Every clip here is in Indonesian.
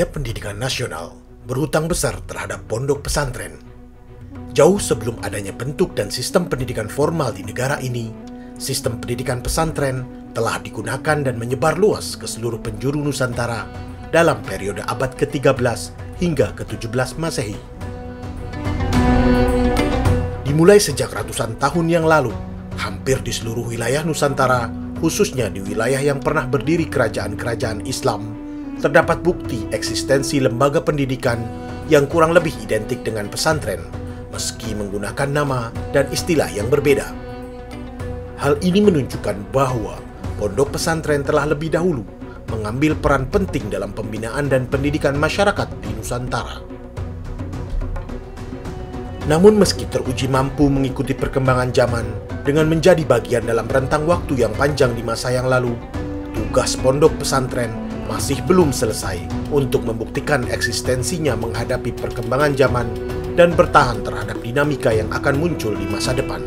dunia pendidikan nasional berhutang besar terhadap pondok pesantren. Jauh sebelum adanya bentuk dan sistem pendidikan formal di negara ini, sistem pendidikan pesantren telah digunakan dan menyebar luas ke seluruh penjuru Nusantara dalam periode abad ke-13 hingga ke-17 Masehi. Dimulai sejak ratusan tahun yang lalu, hampir di seluruh wilayah Nusantara, khususnya di wilayah yang pernah berdiri kerajaan-kerajaan Islam, terdapat bukti eksistensi lembaga pendidikan yang kurang lebih identik dengan pesantren, meski menggunakan nama dan istilah yang berbeda. Hal ini menunjukkan bahwa pondok pesantren telah lebih dahulu mengambil peran penting dalam pembinaan dan pendidikan masyarakat di Nusantara. Namun meski teruji mampu mengikuti perkembangan zaman dengan menjadi bagian dalam rentang waktu yang panjang di masa yang lalu, tugas pondok pesantren masih belum selesai untuk membuktikan eksistensinya menghadapi perkembangan zaman dan bertahan terhadap dinamika yang akan muncul di masa depan.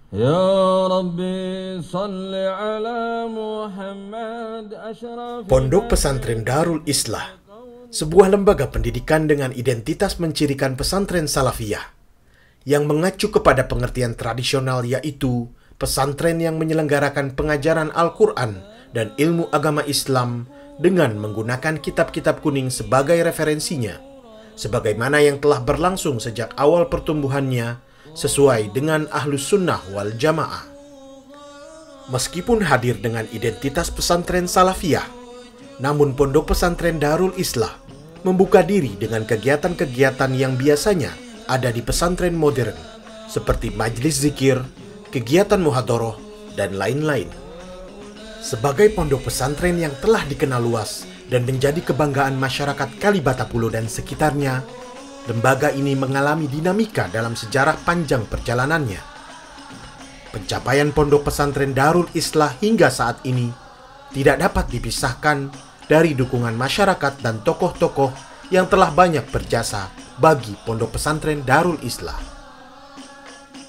Ya Rabbi salli ala Muhammad asyraf. Pondok Pesantren Darul Islah, sebuah lembaga pendidikan dengan identitas mencirikan pesantren salafiyah yang mengacu kepada pengertian tradisional, yaitu pesantren yang menyelenggarakan pengajaran Al-Quran dan ilmu agama Islam dengan menggunakan kitab-kitab kuning sebagai referensinya, sebagaimana yang telah berlangsung sejak awal pertumbuhannya sesuai dengan Ahlus Sunnah wal Jamaah. Meskipun hadir dengan identitas pesantren salafiyah, namun pondok pesantren Darul Islah membuka diri dengan kegiatan-kegiatan yang biasanya ada di pesantren modern, seperti majelis zikir, kegiatan muhadharah, dan lain-lain. Sebagai pondok pesantren yang telah dikenal luas dan menjadi kebanggaan masyarakat Kalibata Pulo dan sekitarnya, lembaga ini mengalami dinamika dalam sejarah panjang perjalanannya. Pencapaian pondok pesantren Darul Islah hingga saat ini tidak dapat dipisahkan dari dukungan masyarakat dan tokoh-tokoh yang telah banyak berjasa bagi pondok pesantren Darul Islah.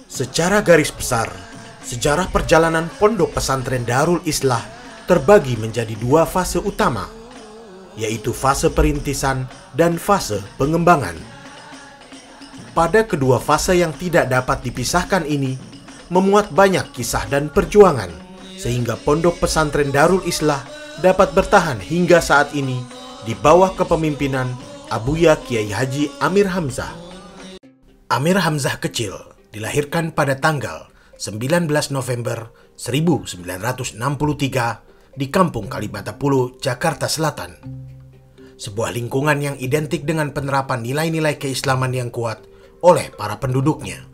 Secara garis besar, sejarah perjalanan pondok pesantren Darul Islah terbagi menjadi dua fase utama, yaitu fase perintisan dan fase pengembangan. Pada kedua fase yang tidak dapat dipisahkan ini, memuat banyak kisah dan perjuangan, sehingga pondok pesantren Darul Islah dapat bertahan hingga saat ini di bawah kepemimpinan Abuya Kiai Haji Amir Hamzah. Amir Hamzah kecil dilahirkan pada tanggal 19 November 1963 di Kampung Kalibata Pulo, Jakarta Selatan. Sebuah lingkungan yang identik dengan penerapan nilai-nilai keislaman yang kuat oleh para penduduknya.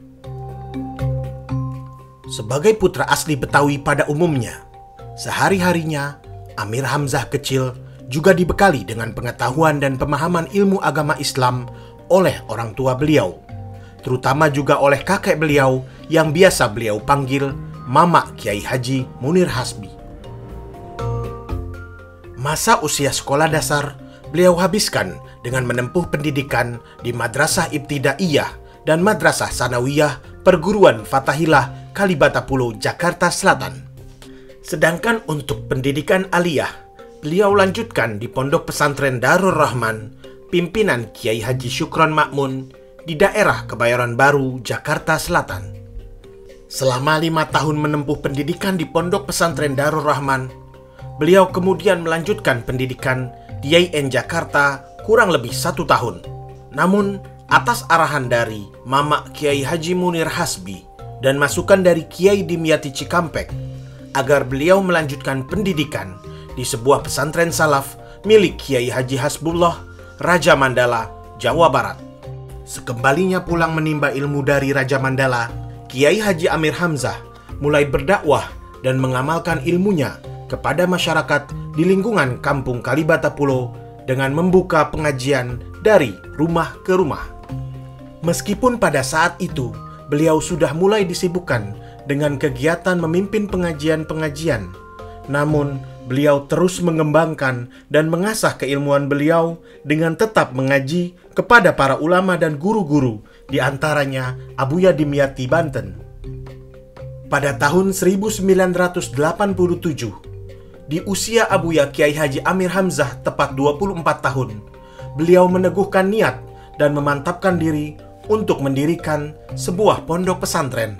Sebagai putra asli Betawi pada umumnya, sehari-harinya Amir Hamzah kecil juga dibekali dengan pengetahuan dan pemahaman ilmu agama Islam oleh orang tua beliau, terutama juga oleh kakek beliau yang biasa beliau panggil Mama Kiai Haji Munir Hasbi. Masa usia sekolah dasar beliau habiskan dengan menempuh pendidikan di Madrasah Ibtidaiyah dan Madrasah Sanawiyah Perguruan Fatahillah Kalibata Pulo, Jakarta Selatan. Sedangkan untuk pendidikan aliyah, beliau lanjutkan di Pondok Pesantren Darul Rahman, pimpinan Kiai Haji Syukron Makmun di daerah Kebayoran Baru, Jakarta Selatan. Selama 5 tahun menempuh pendidikan di Pondok Pesantren Darul Rahman, beliau kemudian melanjutkan pendidikan di IAIN Jakarta kurang lebih 1 tahun. Namun, atas arahan dari Mama Kiai Haji Munir Hasbi dan masukan dari Kiai Dimyati Cikampek agar beliau melanjutkan pendidikan di sebuah pesantren salaf milik Kiai Haji Hasbullah, Raja Mandala, Jawa Barat. Sekembalinya pulang menimba ilmu dari Raja Mandala, Kiai Haji Amir Hamzah mulai berdakwah dan mengamalkan ilmunya kepada masyarakat di lingkungan Kampung Kalibata Pulo dengan membuka pengajian dari rumah ke rumah. Meskipun pada saat itu beliau sudah mulai disibukkan dengan kegiatan memimpin pengajian-pengajian, namun beliau terus mengembangkan dan mengasah keilmuan beliau dengan tetap mengaji kepada para ulama dan guru-guru, di antaranya Abuya Dimyati Banten. Pada tahun 1987, di usia Abuya Kiai Haji Amir Hamzah tepat 24 tahun, beliau meneguhkan niat dan memantapkan diri untuk mendirikan sebuah pondok pesantren.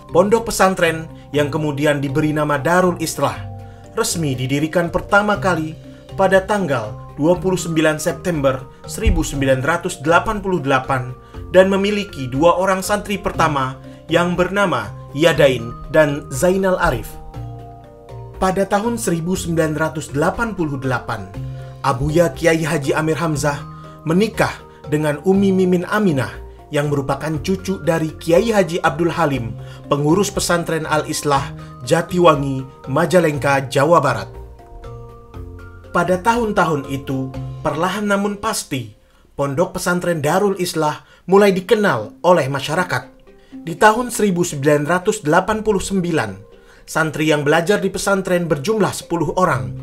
Pondok pesantren yang kemudian diberi nama Darul Islah resmi didirikan pertama kali pada tanggal 29 September 1988 dan memiliki dua orang santri pertama yang bernama Yadain dan Zainal Arif. Pada tahun 1988, Abuya Kiai Haji Amir Hamzah menikah dengan Umi Mimin Aminah yang merupakan cucu dari Kiai Haji Abdul Halim, pengurus pesantren Al-Islah Jatiwangi, Majalengka, Jawa Barat. Pada tahun-tahun itu, perlahan namun pasti, pondok pesantren Darul Islah mulai dikenal oleh masyarakat. Di tahun 1989, santri yang belajar di pesantren berjumlah 10 orang.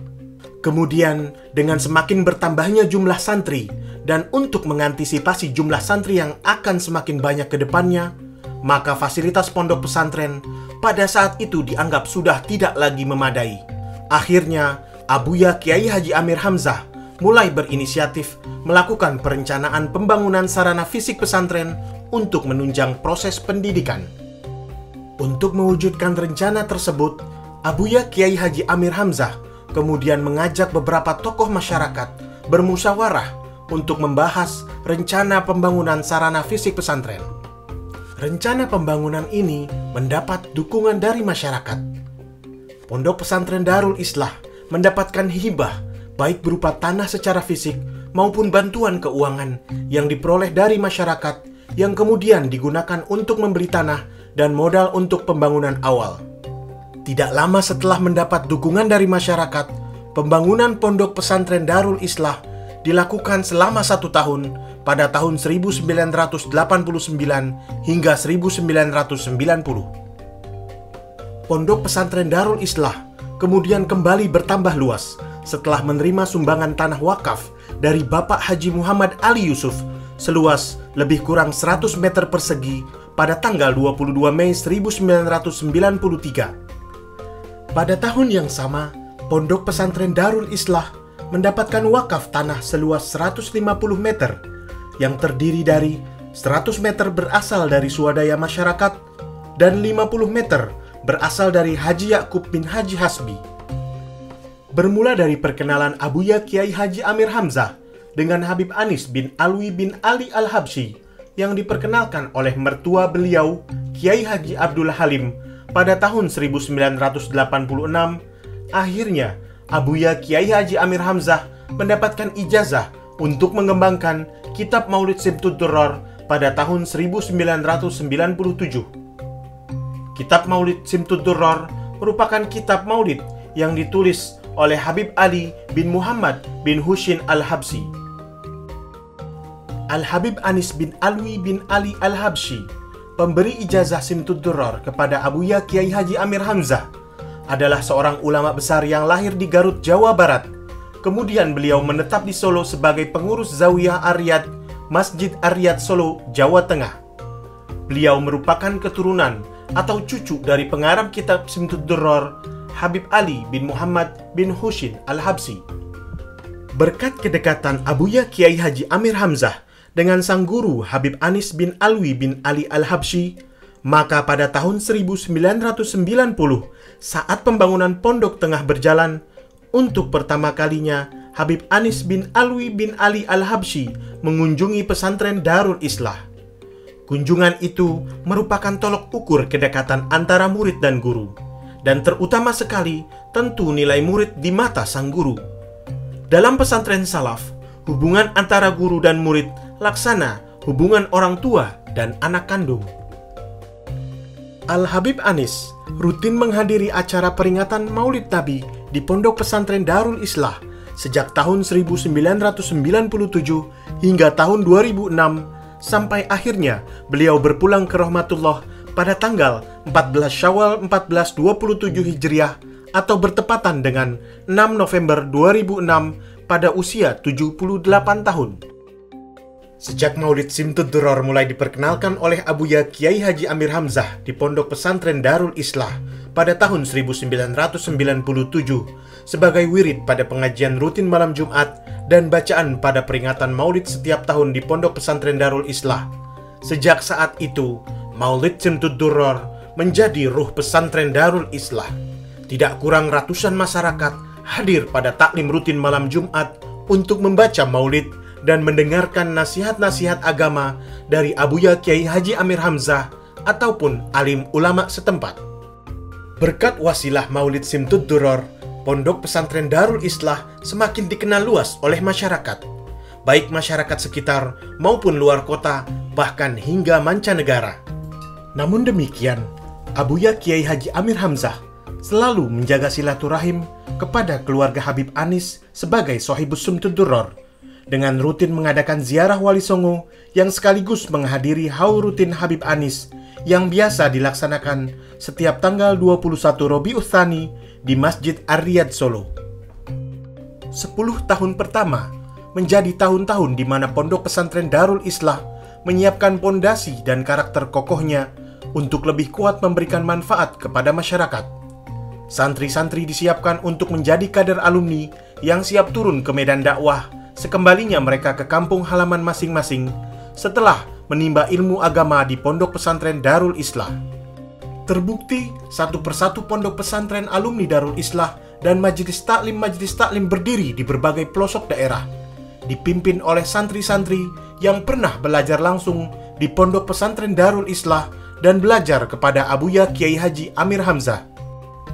Kemudian, dengan semakin bertambahnya jumlah santri, dan untuk mengantisipasi jumlah santri yang akan semakin banyak ke depannya, maka fasilitas pondok pesantren pada saat itu dianggap sudah tidak lagi memadai. Akhirnya, Abuya Kiai Haji Amir Hamzah mulai berinisiatif melakukan perencanaan pembangunan sarana fisik pesantren untuk menunjang proses pendidikan. Untuk mewujudkan rencana tersebut, Abuya Kiai Haji Amir Hamzah kemudian mengajak beberapa tokoh masyarakat bermusyawarah untuk membahas rencana pembangunan sarana fisik pesantren. Rencana pembangunan ini mendapat dukungan dari masyarakat. Pondok pesantren Darul Islah mendapatkan hibah baik berupa tanah secara fisik maupun bantuan keuangan yang diperoleh dari masyarakat yang kemudian digunakan untuk membeli tanah dan modal untuk pembangunan awal. Tidak lama setelah mendapat dukungan dari masyarakat, pembangunan pondok pesantren Darul Islah dilakukan selama 1 tahun pada tahun 1989 hingga 1990. Pondok pesantren Darul Islah kemudian kembali bertambah luas setelah menerima sumbangan tanah wakaf dari Bapak Haji Muhammad Ali Yusuf seluas lebih kurang 100 meter persegi pada tanggal 22 Mei 1993. Pada tahun yang sama, Pondok Pesantren Darul Islah mendapatkan wakaf tanah seluas 150 meter yang terdiri dari 100 meter berasal dari swadaya masyarakat dan 50 meter berasal dari Haji Yakub bin Haji Hasbi. Bermula dari perkenalan Abuya Kiai Haji Amir Hamzah dengan Habib Anis bin Alwi bin Ali Al-Habsyi yang diperkenalkan oleh mertua beliau Kiai Haji Abdul Halim pada tahun 1986, akhirnya Abuya Kiai Haji Amir Hamzah mendapatkan ijazah untuk mengembangkan Kitab Maulid Simtud Durrar pada tahun 1997. Kitab Maulid Simtud Durrar merupakan kitab maulid yang ditulis oleh Habib Ali bin Muhammad bin Husin Al-Habsyi. Al-Habib Anis bin Alwi bin Ali Al-Habsyi, pemberi ijazah Simtud Durrar kepada Abuya Kiai Haji Amir Hamzah, adalah seorang ulama besar yang lahir di Garut, Jawa Barat. Kemudian beliau menetap di Solo sebagai pengurus Zawiyah Ar-Riyad, Masjid Ar-Riyad Solo, Jawa Tengah. Beliau merupakan keturunan atau cucu dari pengarang kitab Simtud Durrar, Habib Ali bin Muhammad bin Husin Al-Habsyi. Berkat kedekatan Abuya Kiai Haji Amir Hamzah dengan sang guru Habib Anis bin Alwi bin Ali Al-Habsyi, maka pada tahun 1990 saat pembangunan pondok tengah berjalan, untuk pertama kalinya Habib Anis bin Alwi bin Ali Al-Habsyi mengunjungi pesantren Darul Islah. Kunjungan itu merupakan tolok ukur kedekatan antara murid dan guru, dan terutama sekali tentu nilai murid di mata sang guru. Dalam pesantren salaf, hubungan antara guru dan murid laksana hubungan orang tua dan anak kandung. Al-Habib Anis rutin menghadiri acara peringatan Maulid Nabi di Pondok Pesantren Darul Islah sejak tahun 1997 hingga tahun 2006, sampai akhirnya beliau berpulang ke rahmatullah pada tanggal 14 Syawal 1427 Hijriah atau bertepatan dengan 6 November 2006 pada usia 78 tahun. Sejak Maulid Simtud Duror mulai diperkenalkan oleh Abuya Kiai Haji Amir Hamzah di Pondok Pesantren Darul Islah pada tahun 1997 sebagai wirid pada pengajian rutin malam Jumat dan bacaan pada peringatan Maulid setiap tahun di Pondok Pesantren Darul Islah. Sejak saat itu, Maulid Simtud Duror menjadi ruh pesantren Darul Islah. Tidak kurang ratusan masyarakat hadir pada taklim rutin malam Jumat untuk membaca Maulid dan mendengarkan nasihat-nasihat agama dari Abuya Kiai Haji Amir Hamzah ataupun alim ulama setempat. Berkat wasilah Maulid Simtud Duror, Pondok Pesantren Darul Islah semakin dikenal luas oleh masyarakat, baik masyarakat sekitar maupun luar kota, bahkan hingga mancanegara. Namun demikian, Abuya Kiai Haji Amir Hamzah selalu menjaga silaturahim kepada keluarga Habib Anis sebagai Sohibus Simtud Duror dengan rutin mengadakan ziarah Wali Songo yang sekaligus menghadiri haul rutin Habib Anis yang biasa dilaksanakan setiap tanggal 21 Rabiul Tsani di Masjid Ar-Riyad Solo. 10 tahun pertama menjadi tahun-tahun di mana Pondok Pesantren Darul Islah menyiapkan pondasi dan karakter kokohnya untuk lebih kuat memberikan manfaat kepada masyarakat. Santri-santri disiapkan untuk menjadi kader alumni yang siap turun ke medan dakwah sekembalinya mereka ke kampung halaman masing-masing setelah menimba ilmu agama di Pondok Pesantren Darul Islah. Terbukti satu persatu pondok pesantren alumni Darul Islah dan majelis taklim berdiri di berbagai pelosok daerah, dipimpin oleh santri-santri yang pernah belajar langsung di Pondok Pesantren Darul Islah dan belajar kepada Abuya Kiai Haji Amir Hamzah.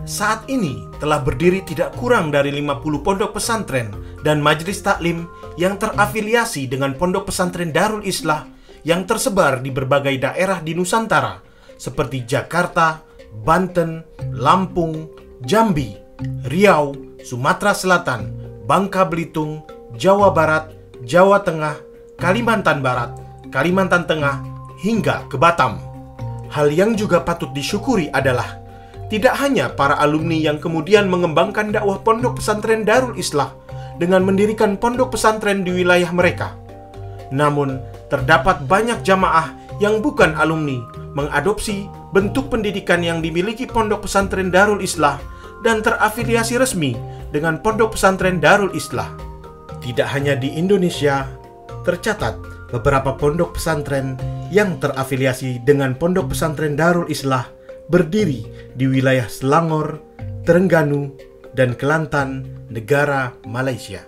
Saat ini telah berdiri tidak kurang dari 50 pondok pesantren dan majelis taklim yang terafiliasi dengan Pondok Pesantren Darul Islah yang tersebar di berbagai daerah di Nusantara seperti Jakarta, Banten, Lampung, Jambi, Riau, Sumatera Selatan, Bangka Belitung, Jawa Barat, Jawa Tengah, Kalimantan Barat, Kalimantan Tengah, hingga ke Batam. Hal yang juga patut disyukuri adalah tidak hanya para alumni yang kemudian mengembangkan dakwah Pondok Pesantren Darul Islah dengan mendirikan pondok pesantren di wilayah mereka, namun terdapat banyak jamaah yang bukan alumni mengadopsi bentuk pendidikan yang dimiliki Pondok Pesantren Darul Islah dan terafiliasi resmi dengan Pondok Pesantren Darul Islah. Tidak hanya di Indonesia, tercatat beberapa pondok pesantren yang terafiliasi dengan Pondok Pesantren Darul Islah berdiri di wilayah Selangor, Terengganu, dan Kelantan, negara Malaysia.